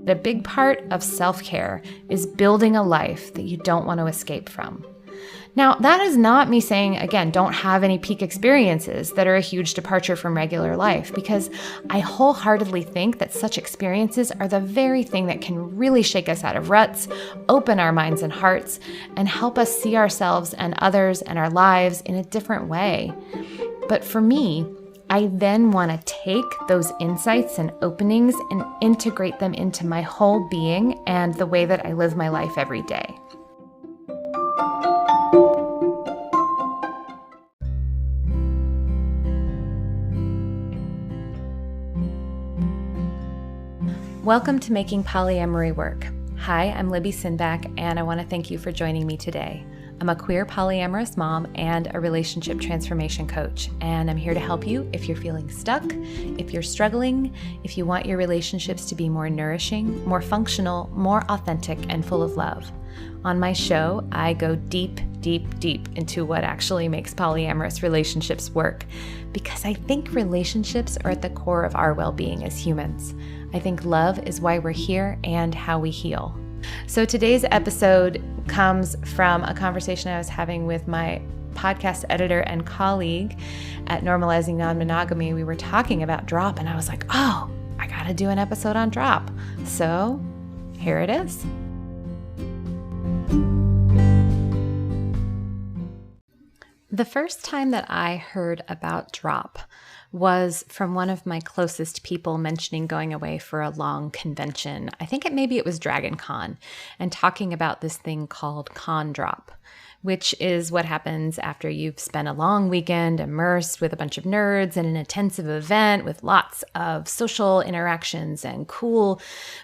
A big part of self-care is building a life that you don't want to escape from. Now, that is not me saying, again, don't have any peak experiences that are a huge departure from regular life, because I wholeheartedly think that such experiences are the very thing that can really shake us out of ruts, open our minds and hearts, and help us see ourselves and others and our lives in a different way. But for me, I then want to take those insights and openings and integrate them into my whole being and the way that I live my life every day. Welcome to Making Polyamory Work. Hi, I'm Libby Sinback, and I want to thank you for joining me today. I'm a queer polyamorous mom and a relationship transformation coach, and I'm here to help you if you're feeling stuck, if you're struggling, if you want your relationships to be more nourishing, more functional, more authentic, and full of love. On my show, I go deep into what actually makes polyamorous relationships work, because I think relationships are at the core of our well-being as humans. I think love is why we're here and how we heal. So today's episode comes from a conversation I was having with my podcast editor and colleague at Normalizing Non-Monogamy. We were talking about drop, and I was like, oh, I gotta do an episode on drop. So here it is. The first time that I heard about drop was from one of my closest people mentioning going away for a long convention. I think maybe it was Dragon Con, and talking about this thing called con drop, which is what happens after you've spent a long weekend immersed with a bunch of nerds in an intensive event with lots of social interactions and cool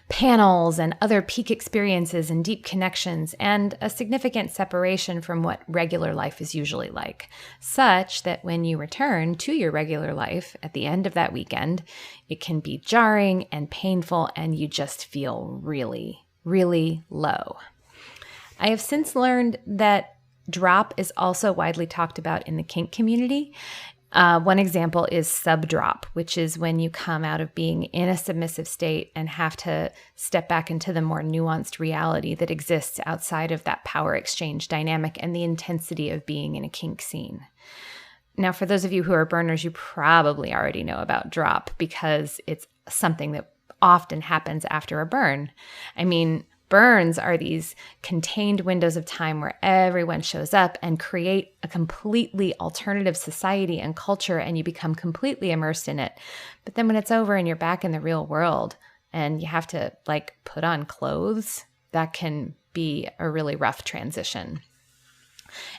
panels and other peak experiences and deep connections and a significant separation from what regular life is usually like, such that when you return to your regular life at the end of that weekend, it can be jarring and painful and you just feel really, really low. I have since learned that drop is also widely talked about in the kink community. One example is sub-drop, which is when you come out of being in a submissive state and have to step back into the more nuanced reality that exists outside of that power exchange dynamic and the intensity of being in a kink scene. Now, for those of you who are burners, you probably already know about drop because it's something that often happens after a burn. I mean, burns are these contained windows of time where everyone shows up and create a completely alternative society and culture, and you become completely immersed in it. But then when it's over and you're back in the real world and you have to put on clothes, that can be a really rough transition.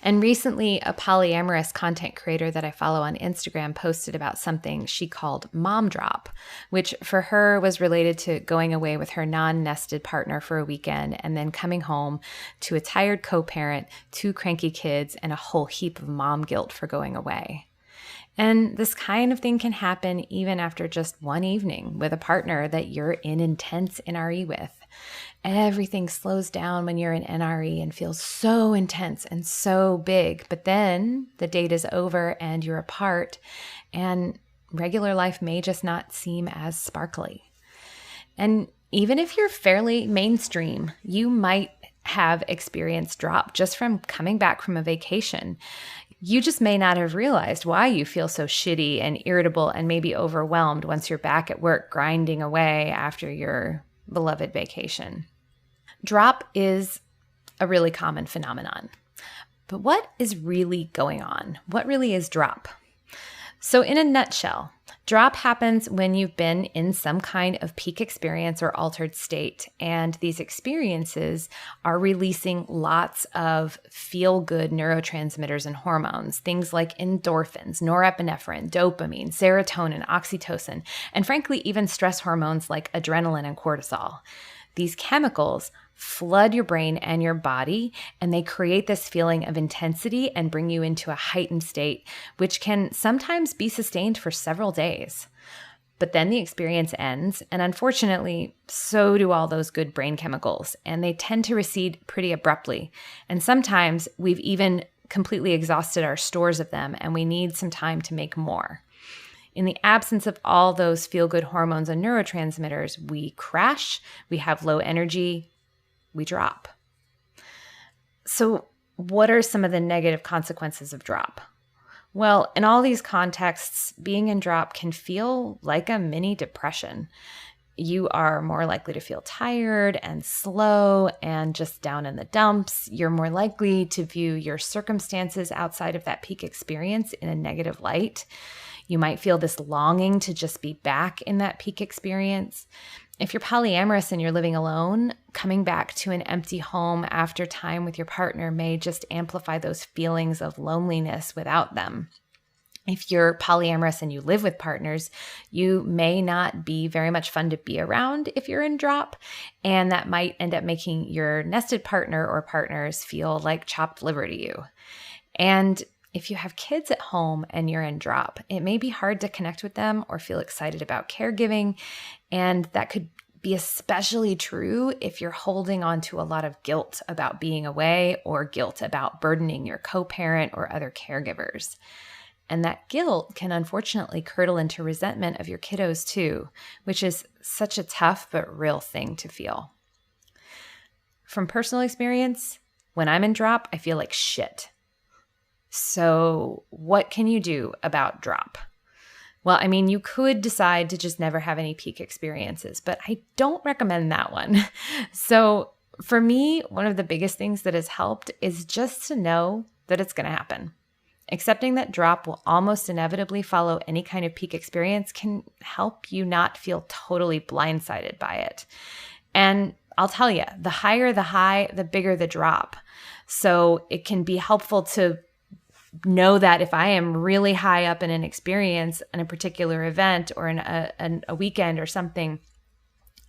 And recently, a polyamorous content creator that I follow on Instagram posted about something she called mom drop, which for her was related to going away with her non-nested partner for a weekend and then coming home to a tired co-parent, 2 cranky kids, and a whole heap of mom guilt for going away. And this kind of thing can happen even after just one evening with a partner that you're in intense NRE with. Everything slows down when you're in NRE and feels so intense and so big. But then the date is over and you're apart, and regular life may just not seem as sparkly. And even if you're fairly mainstream, you might have experienced drop just from coming back from a vacation. You just may not have realized why you feel so shitty and irritable and maybe overwhelmed once you're back at work grinding away after your beloved vacation. Drop is a really common phenomenon. But what is really going on? What really is drop? So in a nutshell, drop happens when you've been in some kind of peak experience or altered state, and these experiences are releasing lots of feel-good neurotransmitters and hormones, things like endorphins, norepinephrine, dopamine, serotonin, oxytocin, and frankly, even stress hormones like adrenaline and cortisol. These chemicals flood your brain and your body, and they create this feeling of intensity and bring you into a heightened state, which can sometimes be sustained for several days. But then the experience ends, and unfortunately, so do all those good brain chemicals, and they tend to recede pretty abruptly. And sometimes we've even completely exhausted our stores of them, and we need some time to make more. In the absence of all those feel-good hormones and neurotransmitters, we crash, we have low energy, we drop. So what are some of the negative consequences of drop? Well, in all these contexts, being in drop can feel like a mini depression. You are more likely to feel tired and slow and just down in the dumps. You're more likely to view your circumstances outside of that peak experience in a negative light. You might feel this longing to just be back in that peak experience. If you're polyamorous and you're living alone, coming back to an empty home after time with your partner may just amplify those feelings of loneliness without them. If you're polyamorous and you live with partners, you may not be very much fun to be around if you're in drop, and that might end up making your nested partner or partners feel like chopped liver to you. And if you have kids at home and you're in drop, it may be hard to connect with them or feel excited about caregiving, and that could be especially true if you're holding on to a lot of guilt about being away or guilt about burdening your co-parent or other caregivers. And that guilt can unfortunately curdle into resentment of your kiddos too, which is such a tough but real thing to feel. From personal experience, when I'm in drop, I feel like shit. So what can you do about drop? Well, I mean, you could decide to just never have any peak experiences, but I don't recommend that one. So for me, one of the biggest things that has helped is just to know that it's going to happen. Accepting that drop will almost inevitably follow any kind of peak experience can help you not feel totally blindsided by it. And I'll tell you, the higher the high, the bigger the drop. So it can be helpful to know that if I am really high up in an experience, in a particular event or in a weekend or something,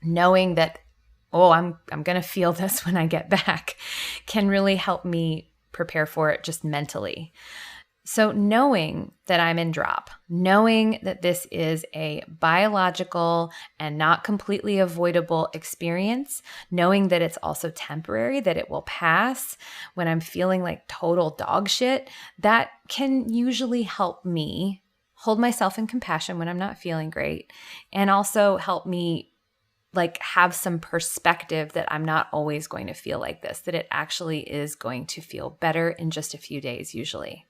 knowing that, I'm going to feel this when I get back can really help me prepare for it just mentally. So knowing that I'm in drop, knowing that this is a biological and not completely avoidable experience, knowing that it's also temporary, that it will pass when I'm feeling like total dog shit, that can usually help me hold myself in compassion when I'm not feeling great, and also help me have some perspective that I'm not always going to feel like this, that it actually is going to feel better in just a few days usually.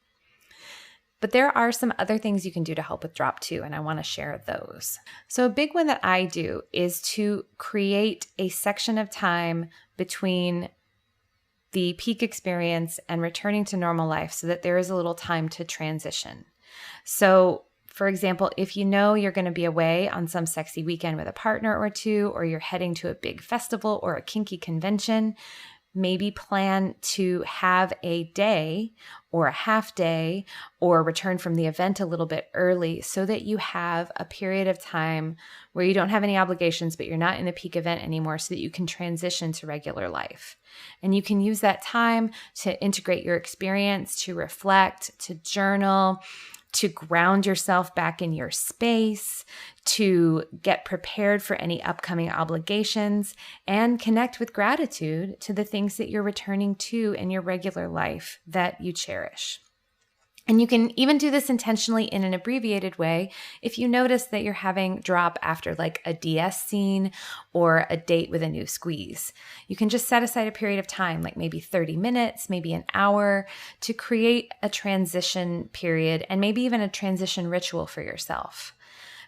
But there are some other things you can do to help with drop too, and I want to share those. So a big one that I do is to create a section of time between the peak experience and returning to normal life so that there is a little time to transition. So for example, if you know you're going to be away on some sexy weekend with a partner or two, or you're heading to a big festival or a kinky convention, maybe plan to have a day or a half day or return from the event a little bit early so that you have a period of time where you don't have any obligations, but you're not in the peak event anymore, so that you can transition to regular life. And you can use that time to integrate your experience, to reflect, to journal, to ground yourself back in your space, to get prepared for any upcoming obligations, and connect with gratitude to the things that you're returning to in your regular life that you cherish. And you can even do this intentionally in an abbreviated way if you notice that you're having drop after a DS scene or a date with a new squeeze. You can just set aside a period of time, maybe 30 minutes, maybe an hour, to create a transition period and maybe even a transition ritual for yourself.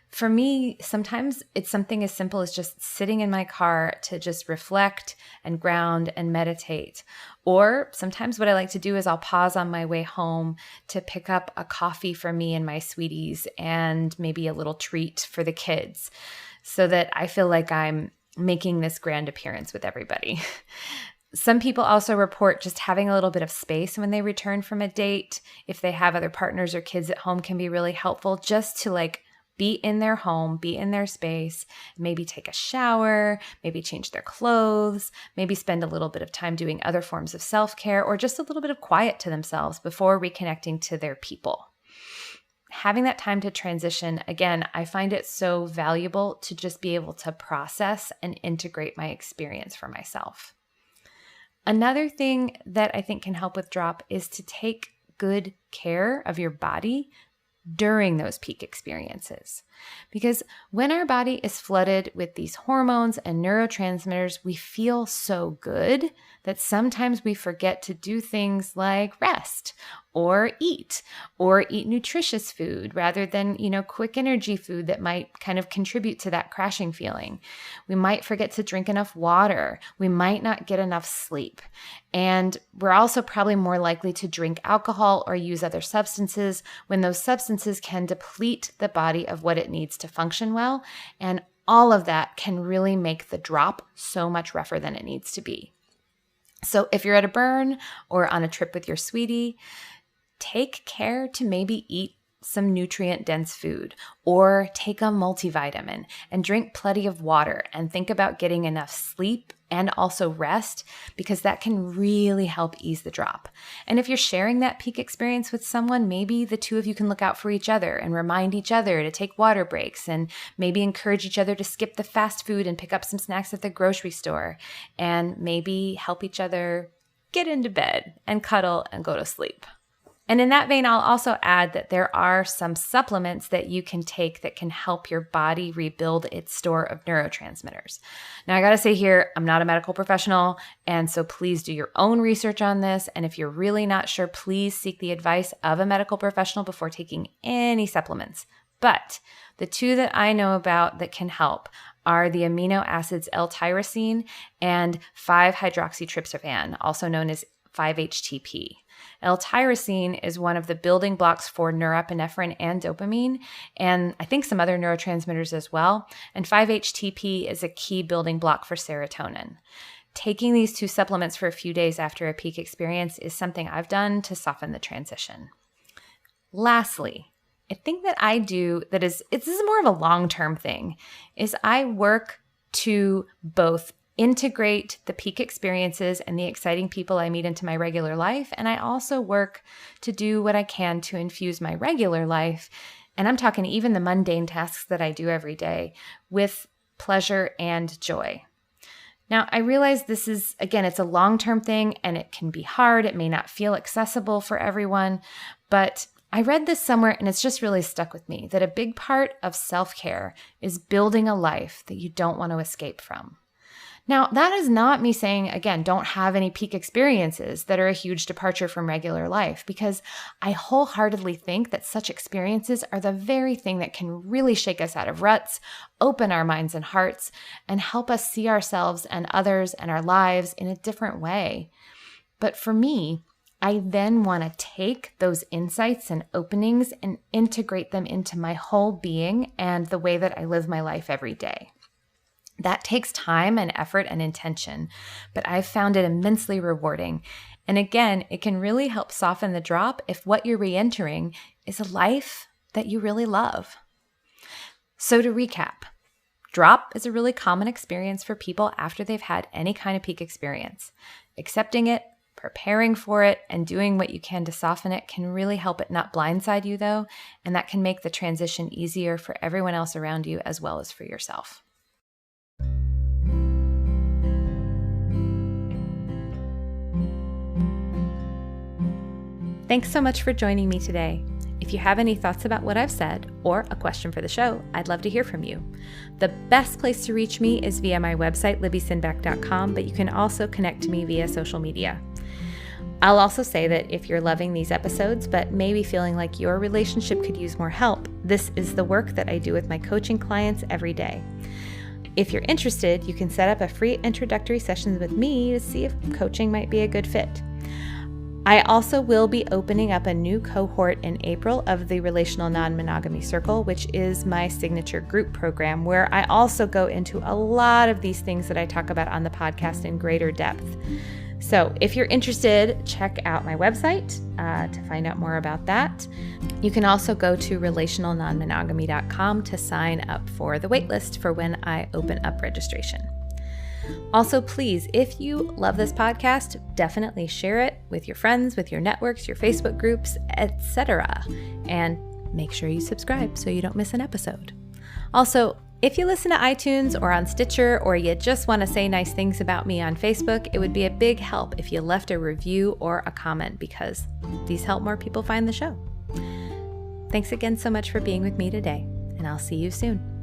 For me, sometimes it's something as simple as just sitting in my car to just reflect and ground and meditate. Or sometimes what I like to do is I'll pause on my way home to pick up a coffee for me and my sweeties and maybe a little treat for the kids so that I feel like I'm making this grand appearance with everybody. Some people also report just having a little bit of space when they return from a date. If they have other partners or kids at home, can be really helpful just to be in their home, be in their space, maybe take a shower, maybe change their clothes, maybe spend a little bit of time doing other forms of self-care, or just a little bit of quiet to themselves before reconnecting to their people. Having that time to transition, again, I find it so valuable to just be able to process and integrate my experience for myself. Another thing that I think can help with drop is to take good care of your body during those peak experiences. Because when our body is flooded with these hormones and neurotransmitters, we feel so good that sometimes we forget to do things like rest or eat nutritious food rather than, quick energy food that might kind of contribute to that crashing feeling. We might forget to drink enough water. We might not get enough sleep. And we're also probably more likely to drink alcohol or use other substances when those substances can deplete the body of what it needs to function well. And all of that can really make the drop so much rougher than it needs to be. So if you're at a burn or on a trip with your sweetie, take care to maybe eat some nutrient-dense food or take a multivitamin and drink plenty of water and think about getting enough sleep and also rest, because that can really help ease the drop. And if you're sharing that peak experience with someone, maybe the two of you can look out for each other and remind each other to take water breaks and maybe encourage each other to skip the fast food and pick up some snacks at the grocery store and maybe help each other get into bed and cuddle and go to sleep. And in that vein, I'll also add that there are some supplements that you can take that can help your body rebuild its store of neurotransmitters. Now, I got to say here, I'm not a medical professional, and so please do your own research on this. And if you're really not sure, please seek the advice of a medical professional before taking any supplements. But the two that I know about that can help are the amino acids L-tyrosine and 5-hydroxytryptophan, also known as 5-HTP. L-tyrosine is one of the building blocks for norepinephrine and dopamine, and I think some other neurotransmitters as well. And 5-HTP is a key building block for serotonin. Taking these two supplements for a few days after a peak experience is something I've done to soften the transition. Lastly, a thing that I do this is more of a long-term thing, is I work to both integrate the peak experiences and the exciting people I meet into my regular life. And I also work to do what I can to infuse my regular life, and I'm talking even the mundane tasks that I do every day, with pleasure and joy. Now, I realize this is, again, it's a long-term thing and it can be hard. It may not feel accessible for everyone, but I read this somewhere and it's just really stuck with me that a big part of self-care is building a life that you don't want to escape from. Now, that is not me saying, again, don't have any peak experiences that are a huge departure from regular life, because I wholeheartedly think that such experiences are the very thing that can really shake us out of ruts, open our minds and hearts, and help us see ourselves and others and our lives in a different way. But for me, I then want to take those insights and openings and integrate them into my whole being and the way that I live my life every day. That takes time and effort and intention, but I've found it immensely rewarding. And again, it can really help soften the drop if what you're re-entering is a life that you really love. So to recap, drop is a really common experience for people after they've had any kind of peak experience. Accepting it, preparing for it, and doing what you can to soften it can really help it not blindside you though, and that can make the transition easier for everyone else around you as well as for yourself. Thanks so much for joining me today. If you have any thoughts about what I've said or a question for the show, I'd love to hear from you. The best place to reach me is via my website, libbysinback.com, but you can also connect to me via social media. I'll also say that if you're loving these episodes, but maybe feeling like your relationship could use more help, this is the work that I do with my coaching clients every day. If you're interested, you can set up a free introductory session with me to see if coaching might be a good fit. I also will be opening up a new cohort in April of the Relational Non-Monogamy Circle, which is my signature group program, where I also go into a lot of these things that I talk about on the podcast in greater depth. So if you're interested, check out my website to find out more about that. You can also go to relationalnonmonogamy.com to sign up for the waitlist for when I open up registration. Also, please, if you love this podcast, definitely share it with your friends, with your networks, your Facebook groups, etc. And make sure you subscribe so you don't miss an episode. Also, if you listen to iTunes or on Stitcher, or you just want to say nice things about me on Facebook, it would be a big help if you left a review or a comment, because these help more people find the show. Thanks again so much for being with me today, and I'll see you soon.